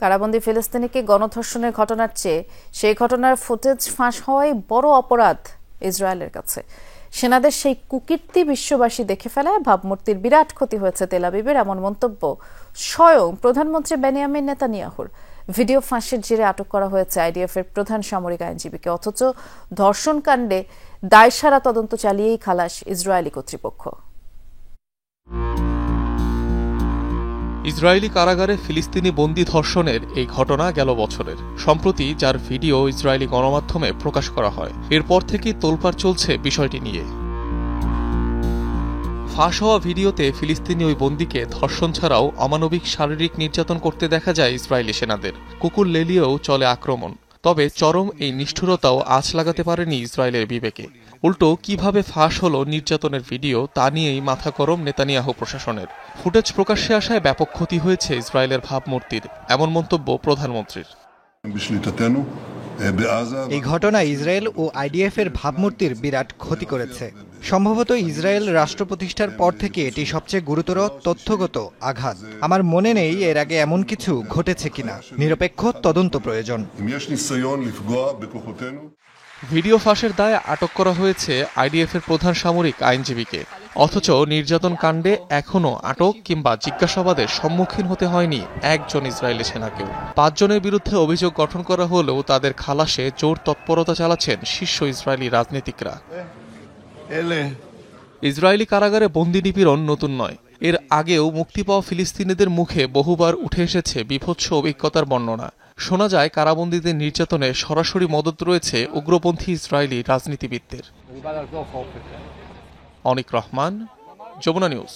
কারাবন্দী ফিলিস্তিনিকে গণধর্ষণের ঘটনার চেয়ে সেই ঘটনার ফুটেজ ফাঁস হওয়াই বড় অপরাধ ইসরায়েলের কাছে। সেনাদের সেই কুকীর্তি বিশ্ববাসী দেখে ফেলায় ভাবমূর্তির বিরাট ক্ষতি হয়েছে তেল আবিবের এমন মন্তব্য স্বয়ং প্রধানমন্ত্রী বেনিয়ামিন নেতানিয়াহুর। ভিডিও ফাঁসের জেরে আটক করা হয়েছে আইডিএফ এর প্রধান সামরিক আইনজীবীকে, অথচ ধর্ষণকাণ্ডে দায়সারা তদন্ত চালিয়েই খালাস ইসরায়েলি কর্তৃপক্ষ। ইসরায়েলি কারাগারে ফিলিস্তিনি বন্দী ধর্ষণের এই ঘটনা গেল বছরের। সম্প্রতি যার ভিডিও ইসরায়েলি গণমাধ্যমে প্রকাশ করা হয়, এরপর থেকেই তোলপাড় চলছে বিষয়টি নিয়ে। ফাঁস হওয়া ভিডিওতে ফিলিস্তিনি ওই বন্দীকে ধর্ষণ ছাড়াও অমানবিক শারীরিক নির্যাতন করতে দেখা যায় ইসরায়েলি সেনাদের। কুকুর লেলিয়েও চলে আক্রমণ। তবে চরম এই নিষ্ঠুরতাও আঁচ লাগাতে পারেনি ইসরায়েলের বিবেকে। উল্টো কিভাবে ফাঁস হলো নির্যাতনের ভিডিও তা নিয়েই মাথা গরম নেতানিয়াহু প্রশাসনের। ফুটেজ প্রকাশ্যে আসায় ব্যাপক ক্ষতি হয়েছে ইসরায়েলের ভাবমূর্তির, এমন মন্তব্য প্রধানমন্ত্রীর। এই ঘটনা ইসরায়েল ও আইডিএফ এর ভাবমূর্তির বিরাট ক্ষতি করেছে। সম্ভবত ইসরায়েল রাষ্ট্র প্রতিষ্ঠার পর থেকে এটি সবচেয়ে গুরুতর তথ্যগত আঘাত। আমার মনে নেই এর আগে এমন কিছু ঘটেছে কিনা। নিরপেক্ষ তদন্ত প্রয়োজন। ভিডিও ফাঁসের দায়ে আটক করা হয়েছে আইডিএফ এর প্রধান সামরিক আইনজীবীকে, অথচ নির্যাতন কাণ্ডে এখনও আটক কিংবা জিজ্ঞাসাবাদের সম্মুখীন হতে হয়নি একজন ইসরায়েলি সেনাকেও। 5 জনের বিরুদ্ধে অভিযোগ গঠন করা হলেও তাদের খালাসে জোর তৎপরতা চালাচ্ছেন শীর্ষ ইসরায়েলি রাজনীতিকরা। ইসরায়েলি কারাগারে বন্দি নিপীড়ন নতুন নয়। এর আগেও মুক্তি পাওয়া ফিলিস্তিনিদের মুখে বহুবার উঠে এসেছে বীভৎস অভিজ্ঞতার বর্ণনা। শোনা যায় কারাবন্দীদের নির্যাতনে সরাসরি মদত রয়েছে উগ্রপন্থী ইসরায়েলি রাজনীতিবিদদের। অনিক রহমান, যমুনা নিউজ।